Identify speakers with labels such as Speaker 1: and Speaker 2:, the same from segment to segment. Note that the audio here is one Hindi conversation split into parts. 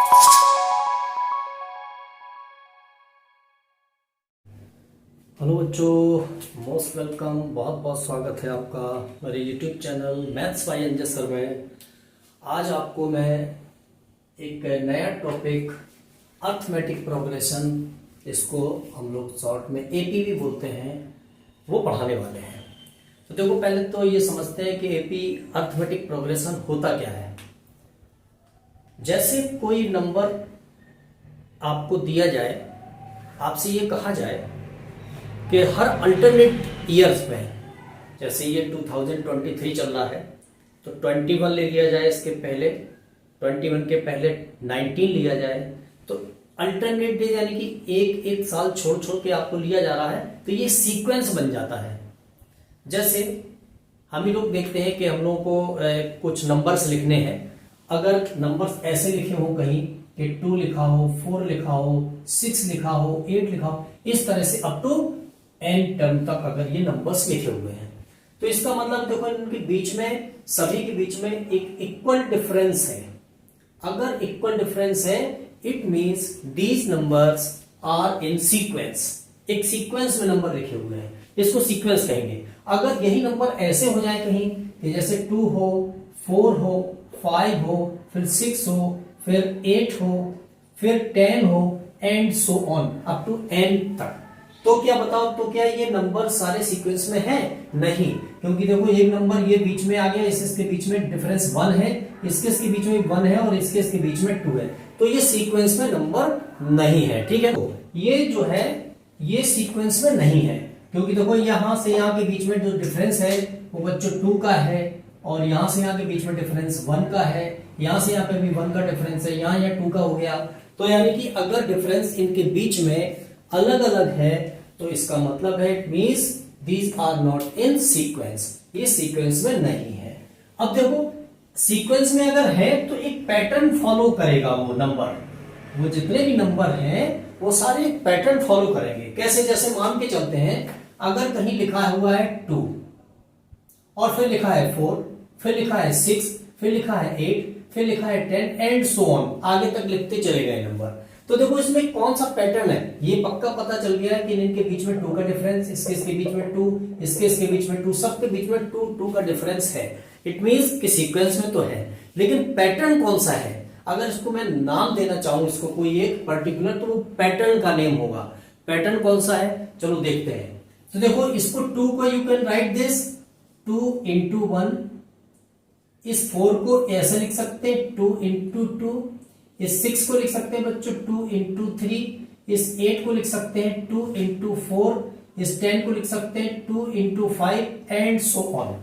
Speaker 1: हेलो बच्चों, मोस्ट वेलकम। बहुत बहुत स्वागत है आपका मेरे YouTube channel maths by Anjay sir में। आज आपको मैं एक नया टॉपिक अर्थमेटिक प्रोग्रेशन, इसको हम लोग शॉर्ट में एपी भी बोलते हैं, वो पढ़ाने वाले हैं। तो देखो, पहले तो ये समझते हैं कि एपी अर्थमेटिक प्रोग्रेशन होता क्या है। जैसे कोई नंबर आपको दिया जाए, आपसे ये कहा जाए कि हर अल्टरनेट ईयर्स में, जैसे ये 2023 चल रहा है तो 21 ले लिया जाए, इसके पहले 21 के पहले 19 लिया जाए, तो अल्टरनेट डे यानी कि एक एक साल छोड़ छोड़ के आपको लिया जा रहा है, तो ये सीक्वेंस बन जाता है। जैसे हम ही लोग देखते हैं कि हम लोगों को कुछ नंबर्स लिखने हैं। अगर नंबर्स ऐसे लिखे हो कहीं कि 2 लिखा हो, 4 लिखा हो, 6 लिखा हो, 8 लिखा हो, इस तरह से अप टू n टर्म तक अगर ये नंबर्स लिखे हुए हैं, तो इसका मतलब देखो, इनके बीच में, सभी के बीच में एक इक्वल डिफरेंस है। अगर इक्वल डिफरेंस है, it means these numbers are in sequence. एक सीक्वेंस में नंबर लिखे हुए हैं, इसको सीक्वेंस कहेंगे। अगर यही नंबर ऐसे हो जाए कहीं कि जैसे 2 हो, 4 हो, 5 हो, फिर 6 हो, फिर 8 हो, फिर 10 हो, and so on up to n तक, तो क्या बताओ, तो क्या ये नंबर सारे सीक्वेंस में है? नहीं, क्योंकि देखो एक नंबर ये बीच में आ गया, इसके बीच में डिफरेंस 1 है, इसके बीच में 1 है, और इसके बीच में 2 है, तो ये सीक्वेंस में नंबर नहीं है। ठीक है, तो ये जो है ये सीक्वेंस में नहीं है, क्योंकि देखो यहां से यहां के बीच में जो डिफरेंस है वो बच्चों 2 का है, और यहां से यहां के बीच में डिफरेंस 1 का है, यहां से यहां पे भी 1 का डिफरेंस है, यहां 2 का हो गया। तो यानी कि अगर डिफरेंस इनके बीच में अलग अलग है, तो इसका मतलब है it means these are not in sequence, ये सीक्वेंस में नहीं है। अब देखो, सीक्वेंस में अगर है तो एक पैटर्न फॉलो करेगा वो नंबर, वो जितने भी नंबर हैं वो सारे एक पैटर्न फॉलो करेंगे। कैसे? जैसे मान के चलते हैं, अगर कहीं लिखा हुआ है 2 और फिर लिखा है 4, फिर लिखा है 6, फिर लिखा है 8, फिर लिखा है 10 एंड सो ऑन, आगे तक लिखते चले गए नंबर। तो देखो इसमें कौन सा पैटर्न है, ये पक्का पता चल गया है कि इनके बीच में 2 का डिफरेंस, इसके बीच में 2, इसके बीच में 2, सबके बीच में 2 का डिफरेंस है। इट मींस कि सीक्वेंस में तो है, लेकिन पैटर्न कौन सा है? अगर इसको मैं नाम देना चाहूं, इसको कोई एक पर्टिकुलर, तो वो पैटर्न का नेम होगा। पैटर्न कौन सा है, चलो देखते हैं। तो देखो, इसको 2 को you can write this 2 into 1, इस 4 को ऐसे लिख सकते हैं 2 into 2, इस 6 को लिख सकते हैं बच्चों 2 into 3, इस 8 को लिख सकते हैं 2 into 4, इस 10 को लिख सकते हैं 2 into 5 एंड सो ऑन।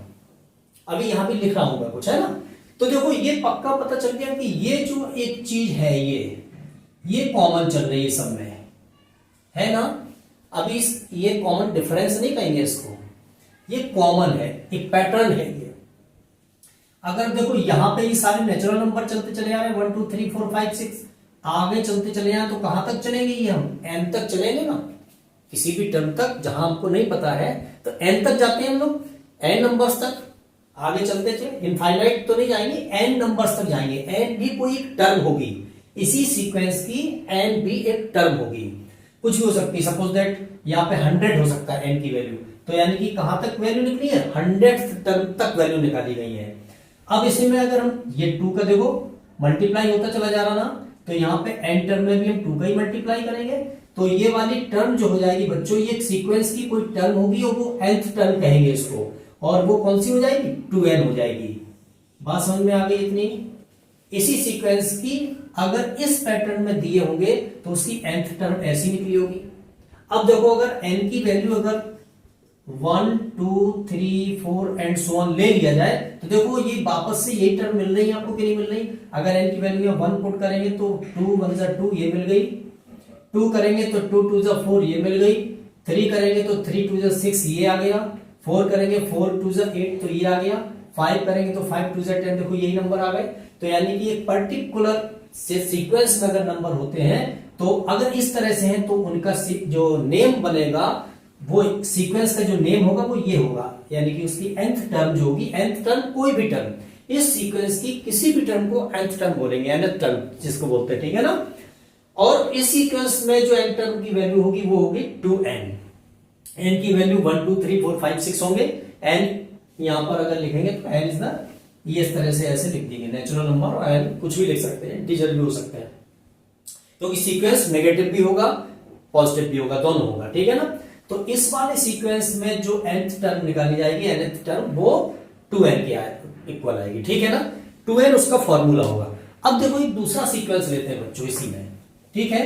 Speaker 1: अभी यहां भी लिख रहा हूं मैं कुछ, है ना। तो देखो ये पक्का पता चल गया कि ये जो एक चीज है ये कॉमन चल रही है सब में, है ना। अभी ये कॉमन डिफरेंस नहीं कहेंगे इसको, ये कॉमन है, एक पैटर्न है ये। अगर देखो यहां पे ये सारे नेचुरल नंबर चलते चले आ रहे हैं 1 2 3 4 5 6, आगे चलते चले जाए तो कहां तक चलेंगे ये, हम n तक चलेंगे ना, किसी भी टर्म तक जहां हमको नहीं पता है तो n तक जाते हैं हम लोग, n नंबर्स तक आगे चलते चले, इनफाइनाइट तो नहीं जाएंगे, n नंबर्स तक जाएंगे। n भी कोई एक टर्म होगी, इसी सीक्वेंस की n भी एक टर्म होगी, कुछ भी हो सकती है। सपोज दैट यहाँ पे 100 हो सकता है n की वैल्यू, तो यानी कि कहां तक वैल्यू निकली है, 100th टर्म तक वैल्यू निकाली गई है। अब इसमें अगर हम ये 2 का देखो मल्टीप्लाई होता चला जा रहा ना, तो यहाँ पे n टर्म में भी हम 2 का ही मल्टीप्लाई करेंगे, तो ये वाली टर्म जो हो जाएगी बच्चों, ये एक सीक्वेंस की कोई टर्म होगी, और वो nth टर्म कहेंगे इसको, और वो कौन सी हो जाएगी, 2n हो जाएगी। बात समझ में आ गई इतनी। इसी सीक्वेंस की अगर इस पैटर्न में दिए होंगे तो उसकी nth टर्म ऐसी निकली होगी। अब देखो, अगर n की वैल्यू अगर 1 2 3 4 एंड सो ऑन ले लिया जाए, तो देखो ये वापस से यही टर्म मिल रही है आपको कि नहीं मिल रही। अगर n की वैल्यू 1 पुट करेंगे तो 2 1 2 ये मिल गई, 2 करेंगे तो 2 2 4 ये मिल गई, 3 करेंगे तो 3 2 6 ये आ गया, 4 करेंगे 4 2 8 तो ये आ गया, 5 करेंगे तो 5 2 10, देखो यही नंबर आ गए। तो यानी कि एक पर्टिकुलर से सीक्वेंस में अगर नंबर होते हैं, तो अगर इस तरह से हैं तो उनका जो नेम बनेगा, वो सीक्वेंस का जो नेम होगा वो ये होगा, यानी कि उसकी nth टर्म जो होगी, nth टर्म कोई भी टर्म, इस सीक्वेंस की किसी भी टर्म को nth टर्म बोलेंगे, nth टर्म जिसको बोलते हैं, ठीक है ना। और इस सीक्वेंस में जो n टर्म की वैल्यू होगी वो होगी 2n। n की वैल्यू 1 2 3 4 5 6 होंगे। n यहां पर अगर लिखेंगे तो n इज द, ये इस तरह से ऐसे लिख देंगे, नेचुरल नंबर और n कुछ भी लिख सकते हैं, इंटीजर भी हो सकते हैं, क्योंकि सीक्वेंस नेगेटिव भी होगा पॉजिटिव भी होगा, दोनों होगा, ठीक है ना। तो इस वाले सीक्वेंस में जो nth टर्म निकाली जाएगी, nth टर्म, वो 2n के इक्वल आएगी, ठीक है ना। 2n उसका फॉर्मूला होगा। अब देखो एक दूसरा सीक्वेंस लेते हैं बच्चों इसी में, ठीक है।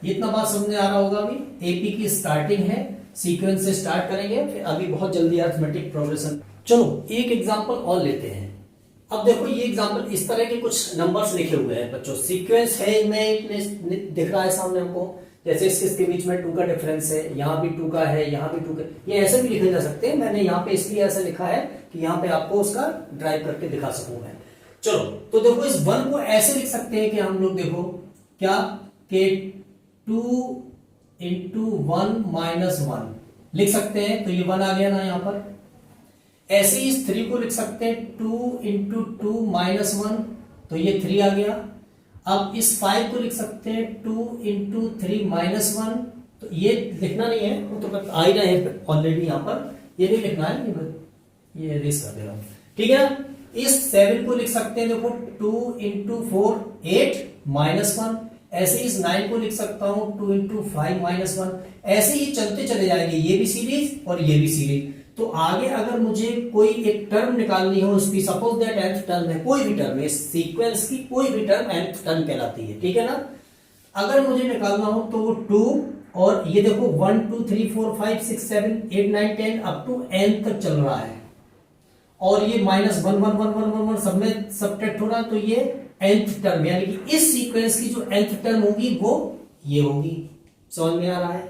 Speaker 1: ये इतना बात समझ आ रहा होगा। अभी एपी की स्टार्टिंग है, सीक्वेंस से स्टार्ट करेंगे, फिर अभी बहुत जल्दी अरिथमेटिक प्रोग्रेशन। चलो एक एग्जांपल और लेते हैं। अब देखो ये एग्जांपल, इस तरह के कुछ नंबर्स लिखे हुए हैं बच्चों, सीक्वेंस है इनमें दिख रहा है सामने हमको, जैसे इसके बीच में 2 का डिफरेंस है, यहाँ भी 2 का है, यहाँ भी 2 का, ये ऐसे भी लिखे जा सकते हैं। मैंने यहाँ पे इसलिए ऐसा लिखा है कि यहाँ पे आपको उसका ड्राइव करके दिखा सकूं मैं। चलो तो देखो इस 1 को ऐसे लिख सकते हैं कि हम लोग देखो क्या, कि 2 इंटू 1 माइनस 1 लिख सकते हैं, तो ये 1 आ गया ना यहाँ पर। ऐसे ही इस 3 को लिख सकते हैं 2 इंटू 2 माइनस 1, तो ये 3 आ गया। अब इस 5 को लिख सकते हैं 2 इंटू 3 माइनस 1, तो ये लिखना नहीं है, वो तो आ ही रहा है ऑलरेडी यहाँ पर, ये नहीं लिखना है, ये एरेज कर दे रहा हूं, ठीक है। इस 7 को लिख सकते हैं देखो 2 इंटू 4 8 माइनस 1। ऐसे इस 9 को लिख सकता हूं 2 इंटू 5 माइनस 1। ऐसे ही चलते चले जाएंगे, ये भी सीरीज और ये भी सीरीज। तो आगे अगर मुझे कोई एक टर्म निकालनी हो उसकी, सपोज दैट nth टर्म है, कोई भी टर्म है सीक्वेंस की, कोई भी टर्म nth टर्म कहलाती है, ठीक है ना। अगर मुझे निकालना हो तो वो 2, और ये देखो 1 2 3 4 5 6 7 8 9 10 अप टू n तक चल रहा है, और ये माइनस 1 1 1 1 1 1 सब में सबट्रैक्ट हो रहा है, तो ये nth टर्म, यानी कि इस सीक्वेंस की जो nth टर्म होगी वो ये होगी। समझ में आ रहा है।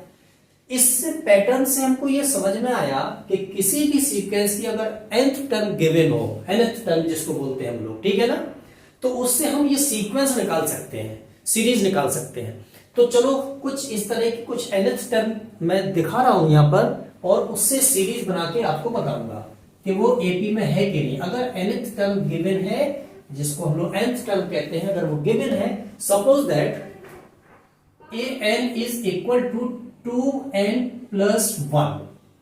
Speaker 1: इस पैटर्न से हमको ये समझ में आया कि किसी भी सीक्वेंस की अगर nth टर्म गिवन हो, nth टर्म जिसको बोलते हैं हम लोग, ठीक है ना, तो उससे हम ये सीक्वेंस निकाल सकते हैं, सीरीज निकाल सकते हैं। तो चलो कुछ इस तरह की कुछ nth टर्म मैं दिखा रहा हूं यहां पर, और उससे सीरीज बना के आपको बताऊंगा कि वो एपी में है कि नहीं। अगर nth टर्म गिवन है, जिसको हम लोग nth टर्म कहते हैं, अगर वो गिवन है, suppose that an is equal to 2n plus 1,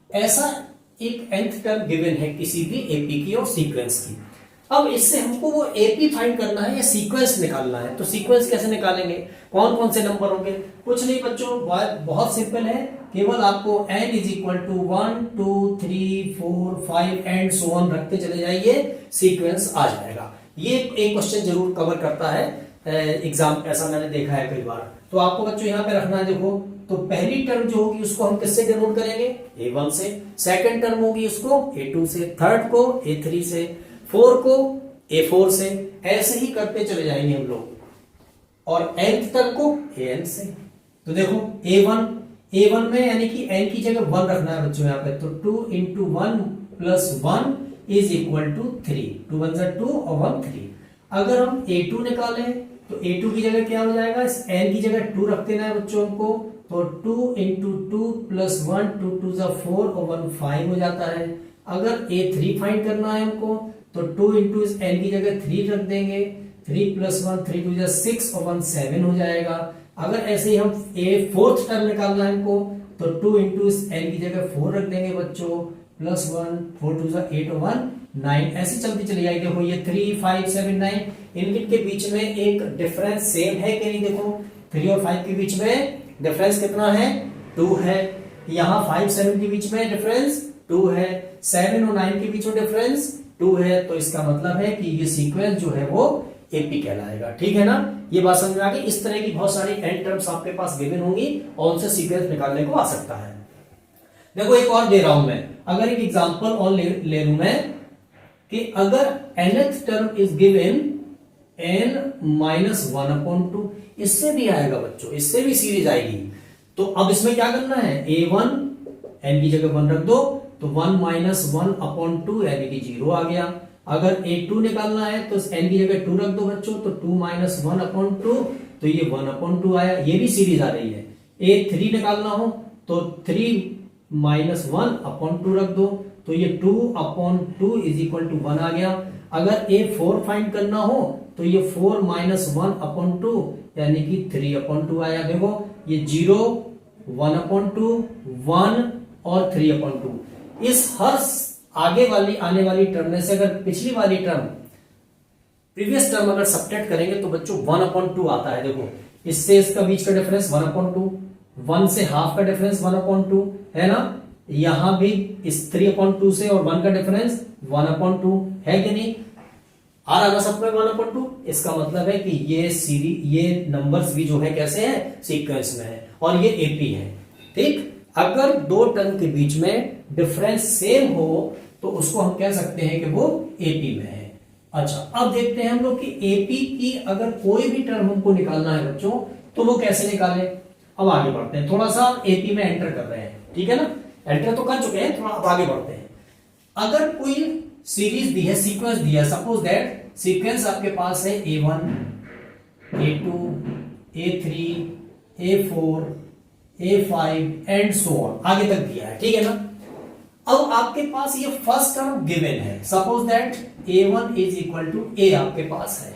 Speaker 1: ऐसा एक nth टर्म गिवन है किसी भी एपी की और सीक्वेंस की। अब इससे हमको वो एपी फाइंड करना है या सीक्वेंस निकालना है। तो सीक्वेंस कैसे निकालेंगे, कौन कौन से नंबर होंगे? कुछ नहीं बच्चों, बहुत सिंपल है, केवल आपको n is equal to 1 2 3 4 5 and so on रखते चले जाइए, सीक्वेंस आ जाएगा। ये एक क्वेश्चन जरूर कवर करता है एग्जाम, ऐसा मैंने देखा है कई बार। तो आपको बच्चों यहाँ पे रखना है, देखो तो पहली टर्म जो होगी उसको हम किससे डिनोट करेंगे, a1 से, सेकंड टर्म होगी उसको a2 से, थर्ड को a3 से, फोर्थ को a4 से, ऐसे ही करते चले जाएंगे हम लोग, और nth टर्म को an से। तो देखो a1 में यानी कि n की जगह 1 रखना है बच्चों यहाँ पे, तो 2 into 1 plus 1 is equal to 3, 2 1 2 और 1 3। अगर हम a2 निकालें तो a2 की जगह क्या हो जाएगा, इस n की जगह 2 रख देना है बच्चों को, तो 2 इंटू 2 प्लस 1 2 2 4 और 1 5 हो जाता है। अगर a3 फाइंड करना है हमको, तो 2 इंटू इस n की जगह 3 रख देंगे, 3 प्लस 1 3 2 6 और 1 7 हो जाएगा। अगर ऐसे ही हम फोर्थ टर्म निकालना है हमको, तो 2 इंटू इस n की जगह 4 रख देंगे बच्चों, प्लस 1 4 2 8 और 1 9, ऐसे चलती चली जाएगी। देखो ये 3 5 7 9, इनके बीच में एक डिफरेंस सेम है कि नहीं, देखो 3 और 5 के बीच में डिफरेंस कितना है, 2 है। यहाँ 5 7 के बीच में डिफरेंस 2 है, 7 और 9 के बीच में डिफरेंस 2 है। तो इसका मतलब है कि ये सीक्वेंस जो है वो एपी कहलाएगा, ठीक है ना। ये बात समझ में आ गई। इस तरह की बहुत सारी n टर्म्स आपके पास गिवन होंगी और उनसे सीक्वेंस निकालने को आ सकता है। देखो एक और दे रहा हूं मैं, अगर एक एग्जांपल और ले लूं मैं, कि अगर nth term is given n minus 1/2, इससे भी आएगा बच्चों, इससे भी सीरीज आएगी। तो अब इसमें क्या करना है, a1 n की जगह 1 रख दो, तो 1 माइनस 1/2 यानी कि 0 आ गया। अगर a2 निकालना है तो n की जगह 2 रख दो बच्चों, तो 2 माइनस 1/2, तो ये 1/2 आया, ये भी सीरीज आ रही है। a3 निकालना हो तो 3 माइनस 1/2 रख दो, तो ये 2/2 इज इक्वल टू 1 आ गया। अगर A4 फाइंड करना हो तो ये 4 माइनस 1/2 यानी कि 3/2 आया। देखो ये 0, 1/2, 1 और 3/2। इस हर आगे वाली आने वाली टर्म में से अगर पिछली वाली टर्म प्रीवियस टर्म अगर सब्ट्रैक्ट करेंगे तो बच्चों 1/2 आता है। देखो इससे इसका बीच का डिफरेंस 1/2, 1 से हाफ का डिफरेंस 1/2 है ना। यहां भी इस 3/2 से और 1 का डिफरेंस 1/2 है कि नहीं। आ रहा ना सब में 1/2। इसका मतलब है कि ये नंबर्स भी जो है कैसे हैं, सीक्वेंस में है और ये एपी है। ठीक, अगर दो टर्म के बीच में डिफरेंस सेम हो तो उसको हम कह सकते हैं कि वो एपी में है। अच्छा, अब देखते हैं हम लोग कि एपी की अगर कोई भी टर्म हमको निकालना है बच्चों तो वो कैसे निकाले। अब आगे बढ़ते हैं, थोड़ा सा एपी में एंटर कर रहे हैं, ठीक है ना। एंटर तो कर चुके हैं, थोड़ा अब आगे बढ़ते हैं। अगर कोई सीरीज दी है, सीक्वेंस दिया है, सपोज दैट सीक्वेंस आपके पास है A1, A2, A3, A4, A5 and so on, आगे तक दिया है, ठीक है ना। अब आपके पास ये फर्स्ट टर्म गिवन है, suppose that A1 is equal to A आपके पास है,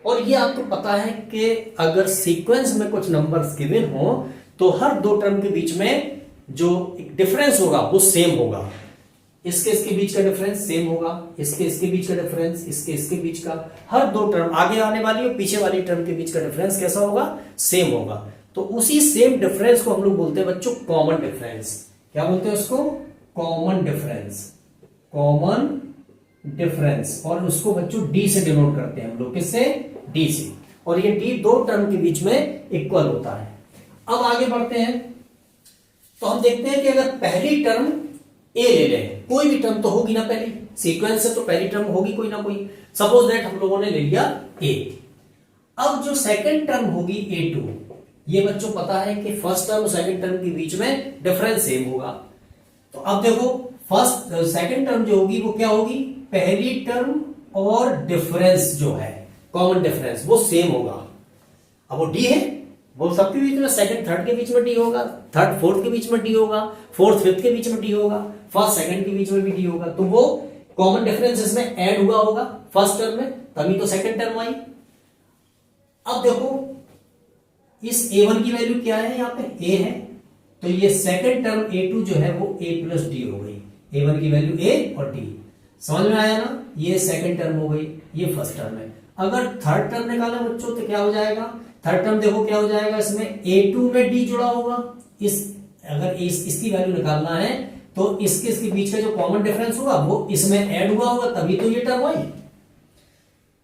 Speaker 1: और ये आपको पता है कि अगर सीक्वेंस में कुछ नंबर्स गिवन हो तो हर दो टर्म के बीच में जो डिफरेंस होगा वो सेम होगा। इसके बीच का डिफरेंस सेम होगा, इसके बीच का डिफरेंस, इसके बीच का, हर दो टर्म आगे आने वाली और पीछे वाली टर्म के बीच का डिफरेंस कैसा होगा, सेम होगा। तो उसी सेम डिफरेंस को हम लोग बोलते हैं बच्चों कॉमन डिफरेंस। क्या बोलते हैं उसको, कॉमन डिफरेंस, कॉमन डिफरेंस। और उसको बच्चों डी से डिनोट करते हैं हम लोग, किससे, डी से। और ये डी दो टर्म के बीच में इक्वल होता है। अब आगे बढ़ते हैं तो हम देखते हैं कि अगर पहली टर्म ए ले लें, कोई भी टर्म तो होगी ना, पहली सीक्वेंस से तो पहली टर्म होगी कोई ना कोई। सपोज दैट हम लोगों ने ले लिया ए। अब जो सेकंड टर्म होगी A2, ये बच्चों पता है कि फर्स्ट टर्म और सेकंड टर्म के बीच में डिफरेंस सेम होगा। तो अब देखो फर्स्ट सेकंड टर्म जो होगी वो क्या होगी, पहली टर्म और डिफरेंस जो है कॉमन डिफरेंस वो सेम होगा। अब वो डी है, वो सबके बीच में, सेकंड थर्ड के बीच में डी होगा, थर्ड फोर्थ के बीच में डी होगा, फोर्थ फिफ्थ के बीच में डी होगा, फर्स्ट सेकंड के बीच में भी डी होगा। तो वो कॉमन डिफरेंस इसमें ऐड हुआ होगा फर्स्ट टर्म में, तभी तो सेकंड टर्म आई। अब देखो इस A1 की वैल्यू क्या है, यहाँ पे A है, तो ये सेकंड टर्म A2 जो है वो A प्लस डी हो गई। A1 की वैल्यू A और D, समझ में आया ना। ये सेकंड टर्म हो गई, ये फर्स्ट टर्म है। अगर थर्ड टर्म निकाला बच्चों तो क्या हो जाएगा, थर्ड टर्म देखो क्या हो जाएगा, इसमें A2 में D जुड़ा होगा। अगर इसकी वैल्यू निकालना है तो इसके बीच का जो कॉमन डिफरेंस होगा वो इसमें ऐड हुआ होगा, तभी तो ये टर्म आई।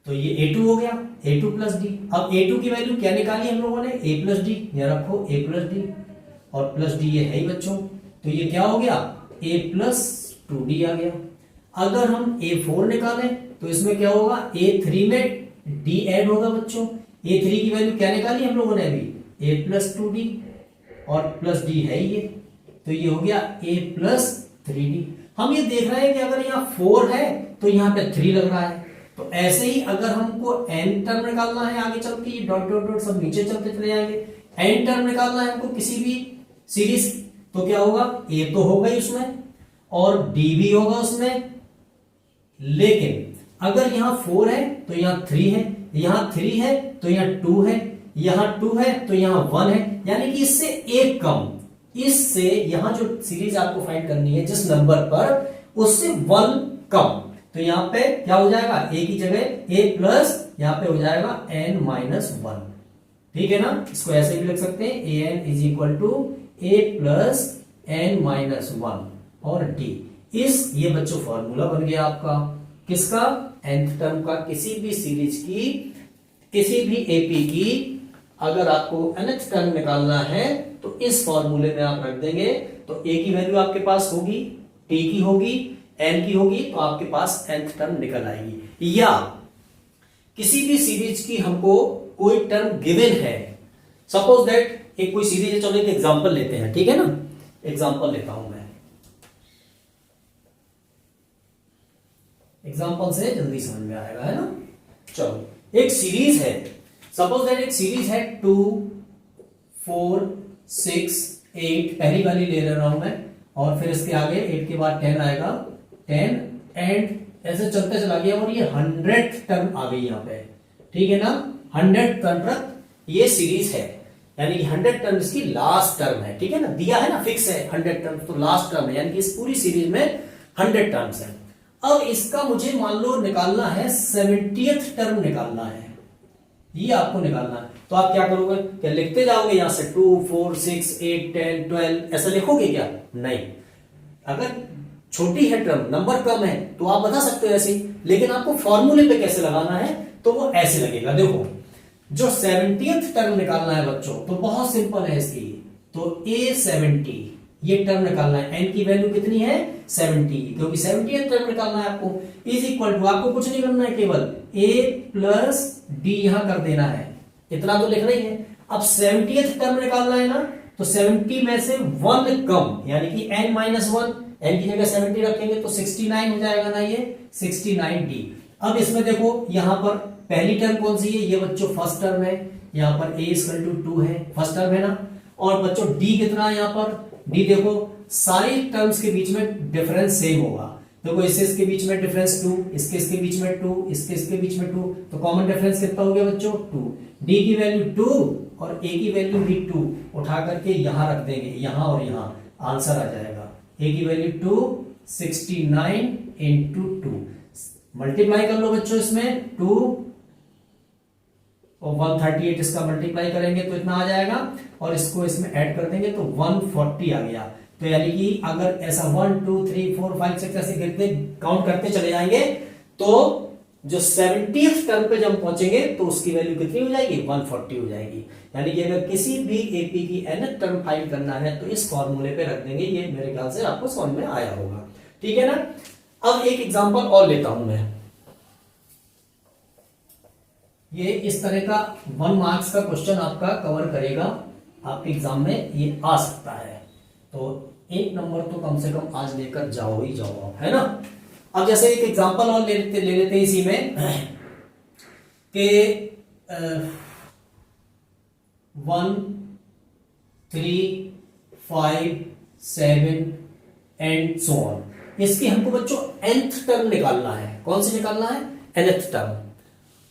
Speaker 1: तो ये A2 हो गया, A2 प्लस डी। अब A2 की वैल्यू क्या निकाली हम लोगों ने, A प्लस डी, यहाँ रखो A प्लस डी, और प्लस डी ये है ही बच्चों, तो ये क्या हो गया, A प्लस 2D आ गया। अगर हम A4 निकालें तो इसमें क्या होगा, A3 में D ऐड होगा बच्चों। A3 की वैल्यू क्या निकाली हम लोगों ने अभी, A प्लस 2D, और प्लस डी है ये, तो ये हो गया A प्लस 3D। हम ये देख रहे हैं कि अगर यहाँ 4 है तो यहाँ पे 3 लग रहा है। तो ऐसे ही अगर हमको n टर्म निकालना है आगे चल के, ये डॉट डॉट डॉट सब नीचे चलते चले जाएंगे। n टर्म निकालना है हमको किसी भी सीरीज, तो क्या होगा, A तो होगा ही उसमें और D भी होगा उसमें। लेकिन अगर यहाँ 4 है तो यहाँ 3 है, यहाँ 3 है तो यहाँ 2 है, यहाँ 2 है तो यहाँ 1 है, यानी कि इससे एक कम। इससे यहां जो सीरीज आपको फाइंड करनी है जिस नंबर पर, उससे 1 कम। तो यहां पे क्या हो जाएगा, A की जगह A प्लस, यहां पे हो जाएगा n माइनस 1, ठीक है ना। इसको ऐसे भी लिख सकते हैं, an is equal to A plus n minus 1 और D। ये बच्चों फॉर्मूला बन गया आपका किसका, nth टर्म का। किसी भी सीरीज की, किसी भी AP की अगर आपको nth टर्म निकालना है तो इस फॉर्मूले में आप रख देंगे, तो A की वैल्यू आपके पास होगी, T की होगी, N की होगी, तो आपके पास nth टर्म निकल आएगी। या किसी भी सीरीज की हमको कोई टर्म गिवन है, सपोज दैट एक कोई सीरीज है, चलो एक एग्जांपल लेते हैं, ठीक है ना। एग्जांपल लेता हूं मैं, एग्जांपल से जल्दी समझ में आएगा, है ना। चलो एक सीरीज है, सपोज दैट एक सीरीज है 2, 4, 6, 8, पहली वाली ले रहा हूं मैं, और फिर इसके आगे 8 के बाद 10 आएगा, 10 एंड ऐसे चलते चला गया और ये 100th टर्म आ गई यहाँ पे, ठीक है ना। 100th टर्म तक ये सीरीज है, यानी कि 100 टर्म इसकी लास्ट टर्म है, ठीक है ना, दिया है ना, फिक्स है 100 टर्म, तो लास्ट टर्म है, यानी कि इस पूरी सीरीज में 100 टर्म्स है। अब इसका मुझे मान लो निकालना है 70th टर्म निकालना है, ये आपको निकालना है। तो आप क्या करोगे, क्या लिखते जाओगे यहां से 2 4 6 8 10 12 ऐसा लिखोगे क्या? नहीं, अगर छोटी है टर्म, नंबर कम है, तो आप बता सकते हो ऐसे ही, लेकिन आपको फॉर्मूले पे कैसे लगाना है, तो वो ऐसे लगेगा। देखो, जो 70th टर्म निकालना है बच्चों, तो बहुत सिंपल है इसकी, तो A70 ये टर्म निकालना है, n की वैल्यू कितनी है 70, क्योंकि 70th टर्म निकालना है आपको, इज इक्वल टू, आपको कुछ नहीं करना है, केवल a प्लस डी यहां कर देना है, इतना तो लिखना ही है। अब 70th टर्म निकालना है ना, तो 70 में से 1 कम, यानी कि n माइनस 1, n की जगह 70 रखेंगे तो 69 हो जाएगा ना, ये 69d। अब इसमें देखो यहां पर पहली टर्म कौन सी है, ये बच्चों फर्स्ट टर्म है, यहां पर a इक्वल टू 2 है, फर्स्ट टर्म है ना। और बच्चों d कितना है यहां पर, d देखो सारी टर्म्स के बीच में डिफरेंस सेम होगा, देखो इसके बीच में डिफरेंस 2, इसके बीच में 2, इसके बीच में 2, तो कॉमन डिफरेंस कितना हो गया बच्चों 2। d की वैल्यू 2 और a की वैल्यू भी 2, उठा करके यहां रख देंगे, यहां और यहां, आंसर आ जाएगा a की वैल्यू 2, 69 इंटू 2, मल्टीप्लाई कर लो बच्चों, इसमें 2 और 138 इसका मल्टीप्लाई करेंगे तो इतना आ जाएगा, और इसको इसमें ऐड कर देंगे तो 140 आ गया। तो यानी कि अगर ऐसा 1 2 3 4 5 6 ऐसे गिरते काउंट करते चले जाएंगे, तो जो 70th टर्म पे जब पहुंचेंगे तो उसकी वैल्यू कितनी हो जाएगी, 140 हो जाएगी। यानी कि अगर किसी भी एपी की nth टर्म फाइंड करना है तो इस फॉर्मूले पे रख देंगे, ये मेरे ख्याल से आपको समझ में आया होगा, ठीक है ना। अब एक एग्जांपल और लेता हूं मैं, ये इस तरह का 1 मार्क्स का क्वेश्चन आपका कवर करेगा, आपके एग्जाम में ये आ सकता है, तो 1 नंबर तो कम से कम आज लेकर जाओ ही जाओ, है ना। अब जैसे एक एग्जांपल और ले लेते हैं इसी में कि 1 3 5 7 एंड सो ऑन, इसकी हमको बच्चों nth टर्म निकालना है। कौन सी निकालना है, nth टर्म।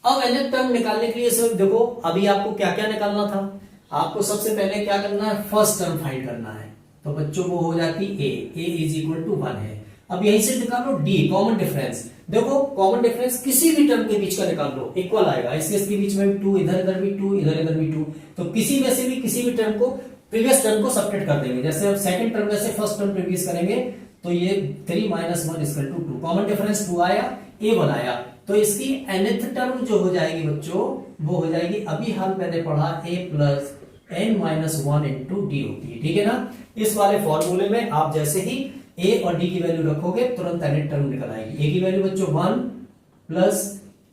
Speaker 1: अब nth टर्म निकालने के लिए सिर्फ देखो, अभी आपको क्या क्या निकालना था, आपको सबसे पहले क्या करना है, फर्स्ट टर्म फाइंड करना है, तो बच्चों वो हो जाती a इज इक्वल टू 1 है। अब यहीं से निकालो d, कॉमन डिफरेंस, देखो कॉमन डिफरेंस किसी भी टर्म के बीच का निकाल लो, इक्वल आएगा, इसके बीच में भी 2, इधर इधर भी 2, इधर इधर भी 2, तो किसी में से भी किसी भी टर्म को प्रीवियस टर्म को सबट्रैक्ट कर देंगे। जैसे अब सेकंड टर्म में से फर्स्ट टर्म प्रीवियस करेंगे तो ये 3 minus 1 equal to 2, common difference 2 आया, a बनाया, तो इसकी nth टर्म जो हो जाएगी बच्चों, वो हो जाएगी, अभी हाल मैंने पढ़ा a plus n minus 1 into D होती है, ठीक है ना। इस वाले फॉर्मूले में आप जैसे ही a और d की वैल्यू रखोगे तुरंत nth टर्म निकल आएगी। a की वैल्यू बच्चों 1 प्लस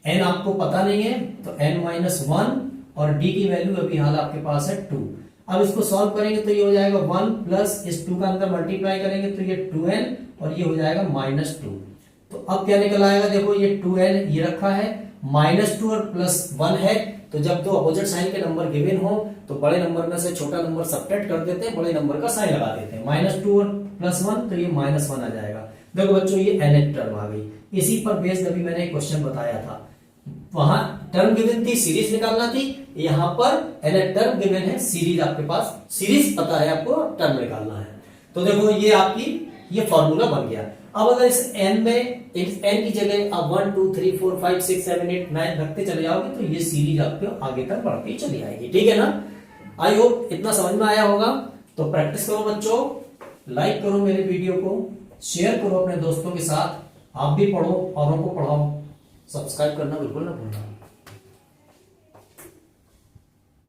Speaker 1: n आपको पता नहीं है तो n माइनस 1, और d की वैल्यू अभी हाल आपके पास है 2। अब इसको सॉल्व करेंगे तो ये हो जाएगा 1 प्लस इस 2 का अंदर मल्टीप्लाई करेंगे तो ये 2n और ये हो जाएगा माइनस 2। तो अब क्या निकल आएगा, देखो ये 2n ये रखा है, माइनस 2 और प्लस 1 है, तो जब दो अपोजिट साइन के नंबर गिवन हो तो बड़े नंबर में से छोटा नंबर सबट्रैक्ट कर देते हैं, बड़े नंबर का साइन लगा देते हैं, माइनस 2 और प्लस 1 तो ये माइनस 1 आ जाएगा। देखो बच्चों ये nth टर्म आ गई, इसी पर बेस्ड अभी मैंने एक क्वेश्चन बताया था, वहां टर्म गिवन थी, सीरीज निकालना थी, यहाँ पर nth टर्म गिवन है, सीरीज आपके पास, सीरीज पता है आपको, टर्म निकालना है। तो देखो ये आपकी ये फॉर्मूला बन गया। अब अगर इस n में इस n की जगह आप 1 2 3 4 5 6 7 8 9 रखते चले जाओगे तो ये सीरीज आपको आगे तक बढ़ती चली आएगी, ठीक है ना। आई होप इतना समझ में आया होगा। तो प्रैक्टिस करो बच्चों, लाइक करो मेरे वीडियो को, शेयर करो अपने दोस्तों के साथ, आप भी पढ़ो, औरों को पढ़ाओ, सब्सक्राइब करना बिल्कुल ना भूलना।